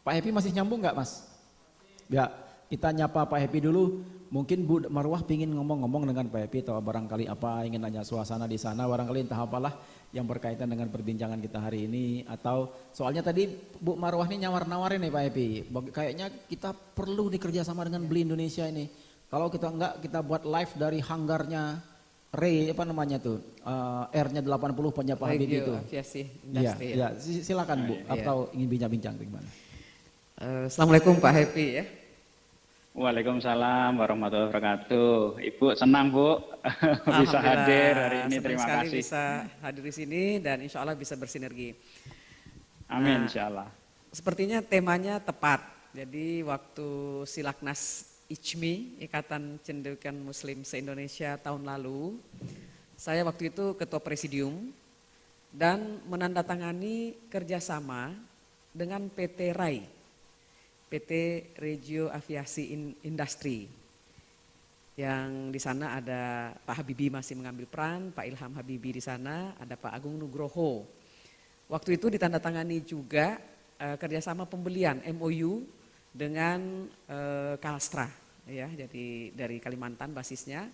Pak Happy masih nyambung nggak Mas? Ya, kita nyapa Pak Happy dulu. Mungkin Bu Marwah pingin ngomong-ngomong dengan Pak Happy atau barangkali apa, ingin nanya suasana di sana, barangkali entah apalah yang berkaitan dengan perbincangan kita hari ini. Atau soalnya tadi Bu Marwah ini nyawar-nawarin nih Pak Happy, kayaknya kita perlu dikerja sama dengan Beli Indonesia ini. Kalau kita enggak, kita buat live dari hanggarnya Ray, apa namanya tuh, R-nya 80 punya Pak Habibie itu. Aviasi Iya, Industri. ya. Silakan Bu, atau ingin bincang-bincang gimana? Assalamualaikum Pak Happy ya. Waalaikumsalam warahmatullahi wabarakatuh. Ibu senang Bu bisa hadir hari ini. Terima kasih. Bisa hadir di sini dan insya Allah bisa bersinergi. Amin insya Allah. Sepertinya temanya tepat. Jadi waktu Silaknas ICMI, Ikatan Cendekiawan Muslim se-Indonesia tahun lalu, saya waktu itu ketua presidium dan menandatangani kerjasama dengan PT RAI, PT Regio Aviasi Industri. Yang di sana ada Pak Habibie masih mengambil peran, Pak Ilham Habibie di sana, ada Pak Agung Nugroho. Waktu itu ditandatangani juga kerjasama pembelian MOU dengan Kalstra, ya, jadi dari Kalimantan basisnya,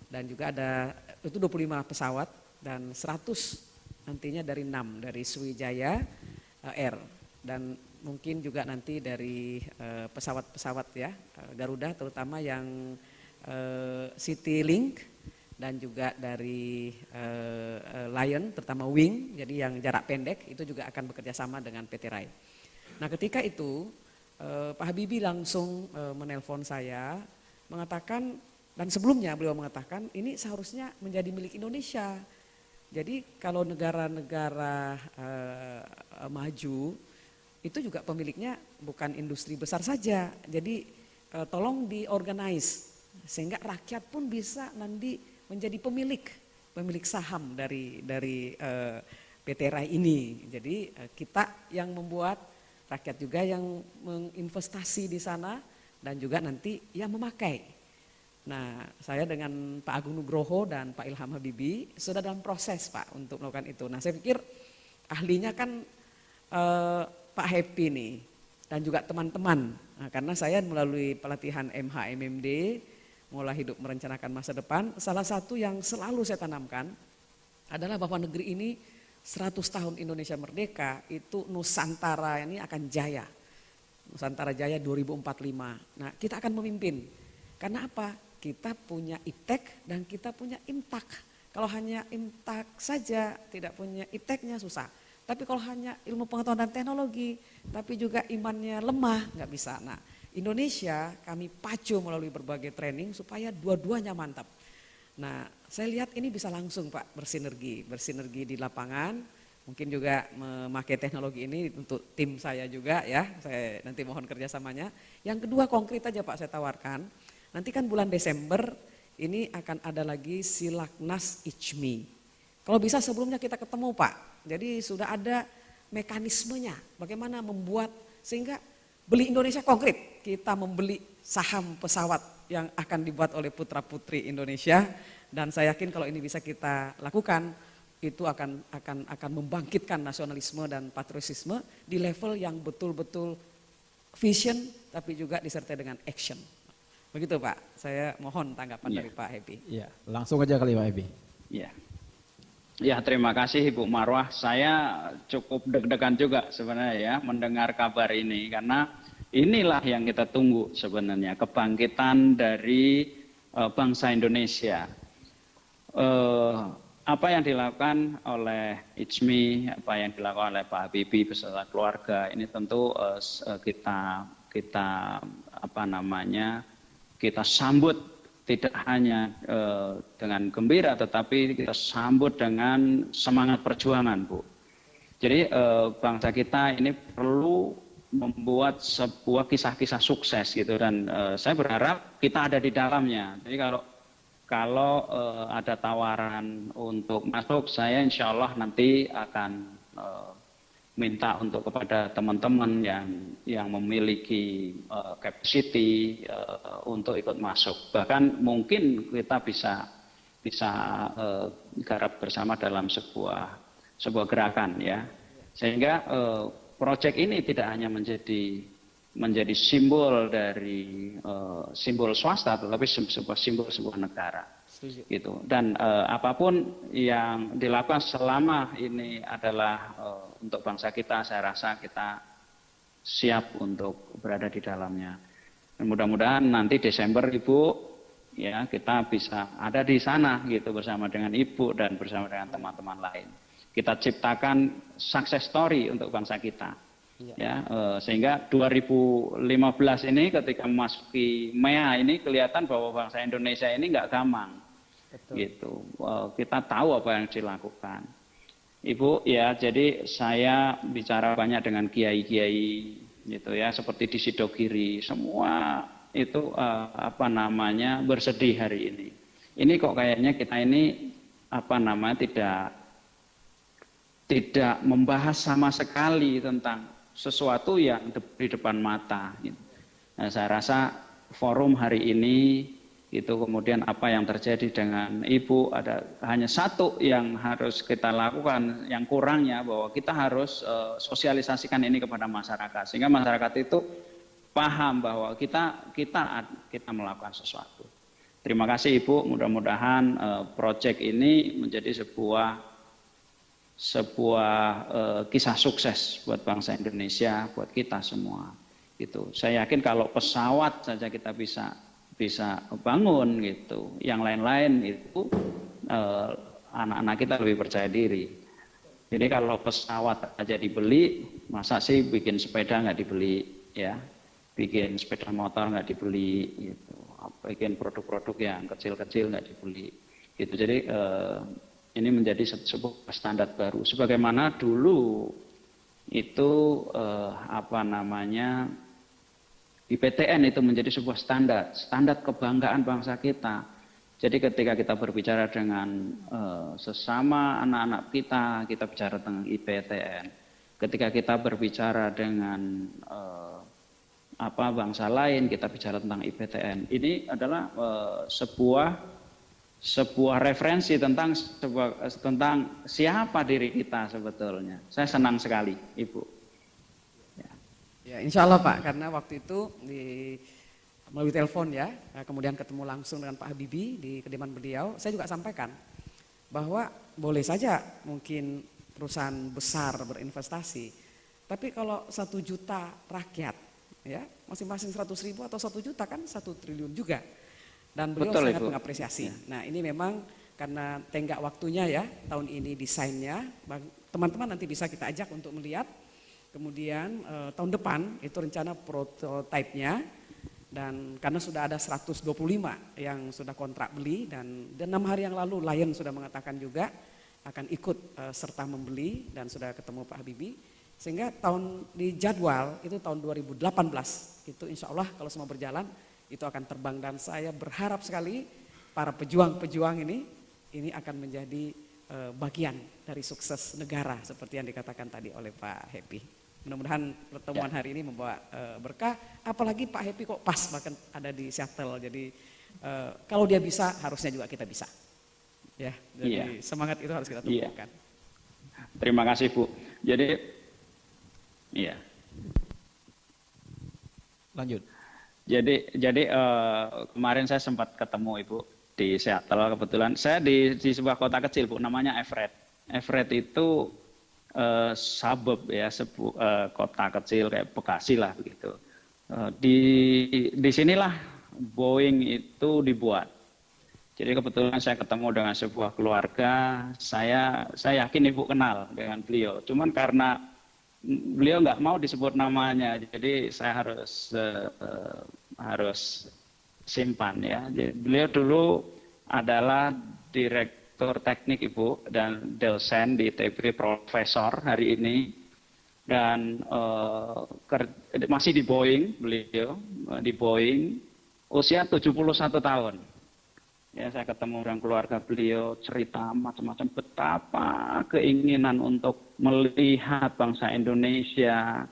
dan juga ada itu 25 pesawat dan 100 nantinya dari 6 dari Sriwijaya Air, dan mungkin juga nanti dari pesawat-pesawat ya Garuda, terutama yang Citylink, dan juga dari Lion terutama Wing, jadi yang jarak pendek itu juga akan bekerja sama dengan PT RAI. Nah ketika itu Pak Habibie langsung menelpon saya mengatakan, dan sebelumnya beliau mengatakan ini seharusnya menjadi milik Indonesia. Jadi kalau negara-negara maju itu juga pemiliknya bukan industri besar saja. Jadi tolong diorganize sehingga rakyat pun bisa nanti menjadi pemilik saham dari PT RAI ini. Jadi kita yang membuat, rakyat juga yang menginvestasi di sana, dan juga nanti yang memakai. Nah, saya dengan Pak Agung Nugroho dan Pak Ilham Habibie sudah dalam proses Pak untuk melakukan itu. Nah, saya pikir ahlinya kan Pak Happy nih dan juga teman-teman. Nah, karena saya melalui pelatihan MHMMD, mulai hidup merencanakan masa depan, salah satu yang selalu saya tanamkan adalah bahwa negeri ini 100 tahun Indonesia merdeka, itu Nusantara ini akan jaya. Nusantara Jaya 2045. Nah, kita akan memimpin. Karena apa? Kita punya iptek dan kita punya imtak. Kalau hanya imtak saja, tidak punya ipteknya susah. Tapi kalau hanya ilmu pengetahuan dan teknologi, tapi juga imannya lemah, nggak bisa. Nah, Indonesia kami pacu melalui berbagai training supaya dua-duanya mantap. Nah, saya lihat ini bisa langsung Pak bersinergi di lapangan, mungkin juga memakai teknologi ini untuk tim saya juga ya, saya nanti mohon kerjasamanya. Yang kedua konkret aja Pak saya tawarkan, nanti kan bulan Desember ini akan ada lagi Silaknas ICMI. Kalau bisa sebelumnya kita ketemu Pak, jadi sudah ada mekanismenya bagaimana membuat sehingga Beli Indonesia konkret, kita membeli saham pesawat yang akan dibuat oleh putra-putri Indonesia, dan saya yakin kalau ini bisa kita lakukan itu akan membangkitkan nasionalisme dan patriotisme di level yang betul-betul vision tapi juga disertai dengan action. Begitu Pak, saya mohon tanggapan dari Pak Happy. Iya, langsung aja kali Pak Happy. Iya. Ya terima kasih Ibu Marwah. Saya cukup deg-degan juga sebenarnya ya mendengar kabar ini, karena inilah yang kita tunggu sebenarnya, kebangkitan dari bangsa Indonesia. Apa yang dilakukan oleh ICMI, apa yang dilakukan oleh Pak Habibie beserta keluarga ini tentu kita sambut tidak hanya dengan gembira, tetapi kita sambut dengan semangat perjuangan, Bu. Jadi bangsa kita ini perlu membuat sebuah kisah-kisah sukses gitu, dan saya berharap kita ada di dalamnya. Jadi kalau ada tawaran untuk masuk, saya insya Allah nanti akan minta untuk kepada teman-teman yang memiliki capacity untuk ikut masuk. Bahkan mungkin kita bisa garap bersama dalam sebuah gerakan ya. Sehingga proyek ini tidak hanya menjadi menjadi simbol dari simbol swasta, tetapi sebuah simbol sebuah negara. Setuju. Gitu. Dan apapun yang dilakukan selama ini adalah untuk bangsa kita, saya rasa kita siap untuk berada di dalamnya. Dan mudah-mudahan nanti Desember Ibu, ya kita bisa ada di sana gitu bersama dengan Ibu dan bersama dengan teman-teman lain. Kita ciptakan success story untuk bangsa kita. Ya, sehingga 2015 ini ketika memasuki MEA ini kelihatan bahwa bangsa Indonesia ini nggak gampang. Betul. Gitu. Kita tahu apa yang dilakukan. Ibu, ya jadi saya bicara banyak dengan kiai-kiai gitu ya, seperti di Sidogiri, semua itu bersedih hari ini. Ini kok kayaknya kita ini tidak membahas sama sekali tentang sesuatu yang di depan mata. Gitu. Nah, saya rasa forum hari ini itu kemudian apa yang terjadi dengan Ibu, ada hanya satu yang harus kita lakukan, yang kurangnya bahwa kita harus sosialisasikan ini kepada masyarakat sehingga masyarakat itu paham bahwa kita melakukan sesuatu. Terima kasih Ibu, mudah-mudahan proyek ini menjadi sebuah kisah sukses buat bangsa Indonesia, buat kita semua. Gitu. Saya yakin kalau pesawat saja kita bisa bangun gitu. Yang lain-lain itu anak-anak kita lebih percaya diri. Jadi kalau pesawat aja dibeli, masa sih bikin sepeda nggak dibeli, ya? Bikin sepeda motor nggak dibeli, gitu. Bikin produk-produk yang kecil-kecil nggak dibeli, gitu. Jadi ini menjadi sebuah standar baru. Sebagaimana dulu itu IPTN itu menjadi sebuah standar kebanggaan bangsa kita. Jadi ketika kita berbicara dengan sesama anak-anak kita bicara tentang IPTN. Ketika kita berbicara dengan bangsa lain, kita bicara tentang IPTN. Ini adalah sebuah referensi tentang siapa diri kita sebetulnya. Saya senang sekali, Ibu. Ya, insya Allah Pak, karena waktu itu melalui telepon ya, kemudian ketemu langsung dengan Pak Habibie di kediaman beliau, saya juga sampaikan bahwa boleh saja mungkin perusahaan besar berinvestasi, tapi kalau 1 juta rakyat, ya masing-masing 100.000 atau 1 juta kan 1 triliun juga, dan beliau Betul, sangat Ibu. mengapresiasi. Ya. Nah ini memang karena tenggak waktunya ya, tahun ini desainnya, teman-teman nanti bisa kita ajak untuk melihat. Kemudian tahun depan itu rencana prototipenya, dan karena sudah ada 125 yang sudah kontrak beli, dan 6 hari yang lalu Lion sudah mengatakan juga akan ikut serta membeli, dan sudah ketemu Pak Habibie, sehingga di jadwal itu tahun 2018 itu insya Allah kalau semua berjalan itu akan terbang, dan saya berharap sekali para pejuang-pejuang ini akan menjadi bagian dari sukses negara seperti yang dikatakan tadi oleh Pak Happy. Mudah-mudahan pertemuan hari ini membawa berkah, apalagi Pak Happy kok pas bahkan ada di Seattle, jadi kalau dia bisa harusnya juga kita bisa. Ya, jadi semangat itu harus kita tumbuhkan. Terima kasih Bu. Jadi Lanjut. Jadi kemarin saya sempat ketemu Ibu di Seattle, kebetulan saya di sebuah kota kecil Bu, namanya Everett. Everett itu suburb ya, kota kecil kayak Bekasi lah begitu. Di sinilah Boeing itu dibuat. Jadi kebetulan saya ketemu dengan sebuah keluarga, saya yakin Ibu kenal dengan beliau. Cuman karena beliau nggak mau disebut namanya, jadi saya harus simpan ya. Jadi beliau dulu adalah direktur teknik Ibu dan dosen di ITB, profesor hari ini, dan masih di Boeing, beliau di Boeing, usia 71 tahun. Ya, saya ketemu dengan keluarga beliau, cerita macam-macam betapa keinginan untuk melihat bangsa Indonesia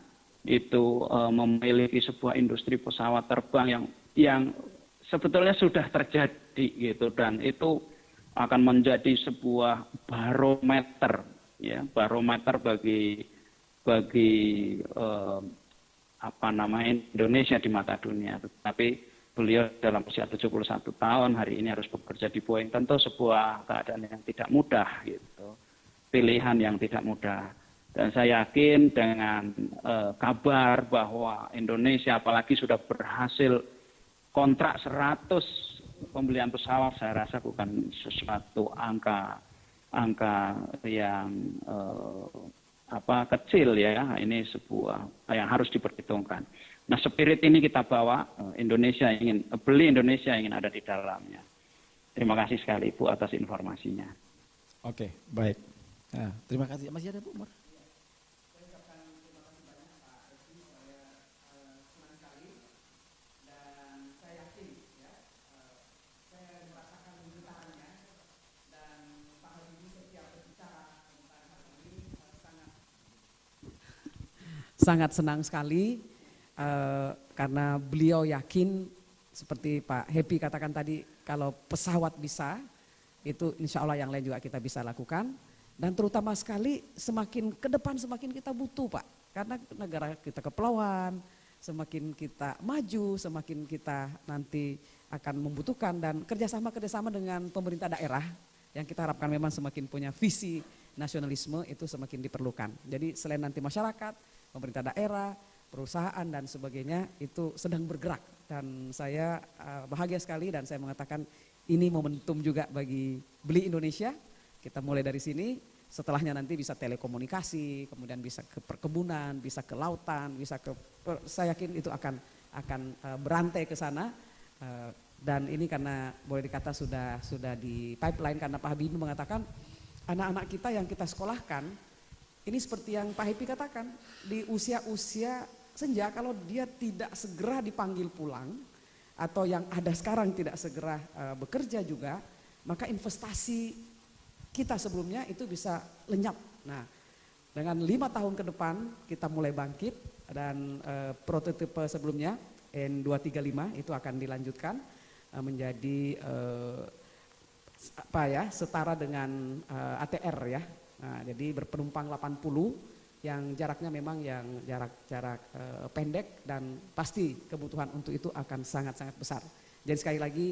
itu memiliki sebuah industri pesawat terbang yang sebetulnya sudah terjadi gitu, dan itu akan menjadi sebuah barometer ya, barometer bagi Indonesia di mata dunia. Tetapi beliau dalam usia 71 tahun hari ini harus bekerja di Boeing, tentu sebuah keadaan yang tidak mudah gitu. Pilihan yang tidak mudah. Dan saya yakin dengan kabar bahwa Indonesia apalagi sudah berhasil kontrak 100 pembelian pesawat, saya rasa bukan sesuatu angka yang kecil ya. Ini sebuah yang harus diperhitungkan. Nah, spirit ini kita bawa, beli Indonesia ingin ada di dalamnya. Terima kasih sekali Bu atas informasinya. Oke, baik. Nah, terima kasih. Masih ada Bu Umar? Sangat senang sekali karena beliau yakin seperti Pak Happy katakan tadi, kalau pesawat bisa, itu insya Allah yang lain juga kita bisa lakukan. Dan terutama sekali semakin ke depan semakin kita butuh Pak, karena negara kita kepulauan, semakin kita maju, semakin kita nanti akan membutuhkan, dan kerjasama dengan pemerintah daerah yang kita harapkan memang semakin punya visi nasionalisme itu semakin diperlukan. Jadi selain nanti masyarakat, pemerintah daerah, perusahaan dan sebagainya itu sedang bergerak, dan saya bahagia sekali dan saya mengatakan ini momentum juga bagi Beli Indonesia. Kita mulai dari sini, setelahnya nanti bisa telekomunikasi, kemudian bisa ke perkebunan, bisa ke lautan, bisa ke, saya yakin itu akan berantai ke sana. Dan ini karena boleh dikata sudah di pipeline, karena Pak Habibie mengatakan anak-anak kita yang kita sekolahkan ini seperti yang Pak Happy katakan, di usia-usia senja kalau dia tidak segera dipanggil pulang atau yang ada sekarang tidak segera bekerja juga, maka investasi kita sebelumnya itu bisa lenyap. Nah, dengan 5 tahun ke depan kita mulai bangkit, dan prototipe sebelumnya N235 itu akan dilanjutkan menjadi setara dengan ATR ya. Nah, jadi berpenumpang 80 yang jaraknya memang yang jarak pendek, dan pasti kebutuhan untuk itu akan sangat-sangat besar. Jadi sekali lagi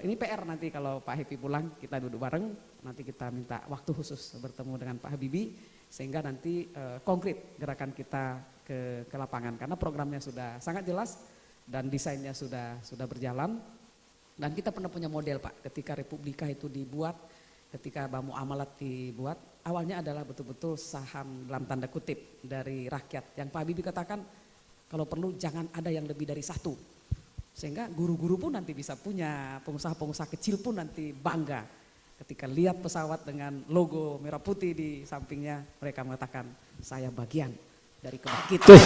ini PR nanti kalau Pak Happy pulang kita duduk bareng, nanti kita minta waktu khusus bertemu dengan Pak Habibie sehingga nanti konkret gerakan kita ke lapangan, karena programnya sudah sangat jelas dan desainnya sudah berjalan, dan kita pernah punya model Pak ketika Republika itu dibuat, ketika Bamu Amalat dibuat, awalnya adalah betul-betul saham dalam tanda kutip dari rakyat, yang Pak Habibie katakan kalau perlu jangan ada yang lebih dari 1. Sehingga guru-guru pun nanti bisa punya, pengusaha-pengusaha kecil pun nanti bangga ketika lihat pesawat dengan logo merah putih di sampingnya, mereka mengatakan saya bagian dari kebangkitan.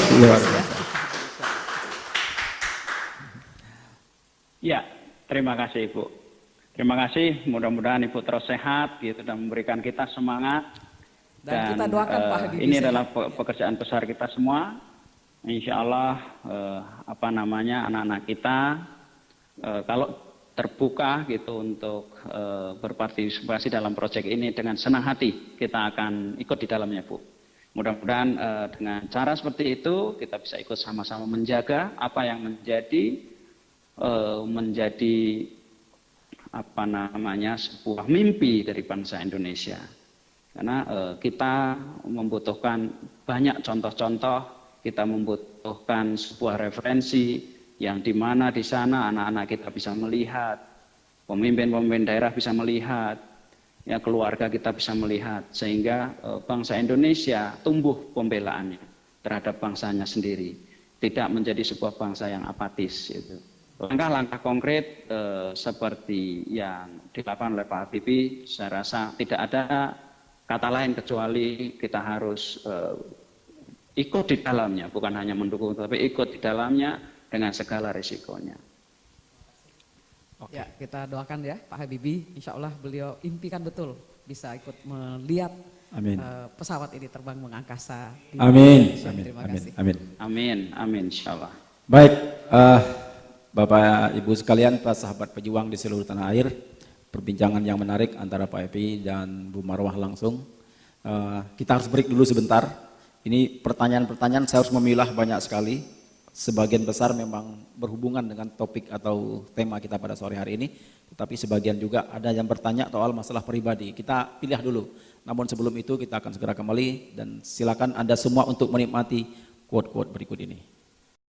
Ya, terima kasih Ibu. Terima kasih, mudah-mudahan Ibu terus sehat gitu dan memberikan kita semangat. Dan kita doakan Pak Habibie ini sehat. adalah pekerjaan besar kita semua. Insya Allah anak-anak kita kalau terbuka gitu untuk berpartisipasi dalam proyek ini dengan senang hati kita akan ikut di dalamnya Bu. Mudah-mudahan dengan cara seperti itu kita bisa ikut sama-sama menjaga apa yang menjadi sebuah mimpi dari bangsa Indonesia. Karena kita membutuhkan banyak contoh-contoh. Kita membutuhkan sebuah referensi yang dimana di sana anak-anak kita bisa melihat, pemimpin-pemimpin daerah bisa melihat, ya keluarga kita bisa melihat, sehingga bangsa Indonesia tumbuh pembelaannya terhadap bangsanya sendiri, tidak menjadi sebuah bangsa yang apatis. Gitu. Langkah-langkah konkret seperti yang dilakukan oleh Pak Habibie, saya rasa tidak ada kata lain kecuali kita harus ikut di dalamnya, bukan hanya mendukung, tapi ikut di dalamnya dengan segala risikonya. Ya, kita doakan ya Pak Habibie, insya Allah beliau impikan betul bisa ikut melihat pesawat ini terbang mengangkasa. Amin. Terima kasih. Amin, insya Allah. Baik, Bapak Ibu sekalian, para sahabat pejuang di seluruh tanah air, perbincangan yang menarik antara Pak Happy dan Bu Marwah langsung. Kita harus break dulu sebentar. Ini pertanyaan-pertanyaan saya harus memilah banyak sekali. sebagian besar memang berhubungan dengan topik atau tema kita pada sore hari ini, tetapi sebagian juga ada yang bertanya soal masalah pribadi. Kita pilih dulu. Namun sebelum itu kita akan segera kembali dan silakan Anda semua untuk menikmati quote-quote berikut ini.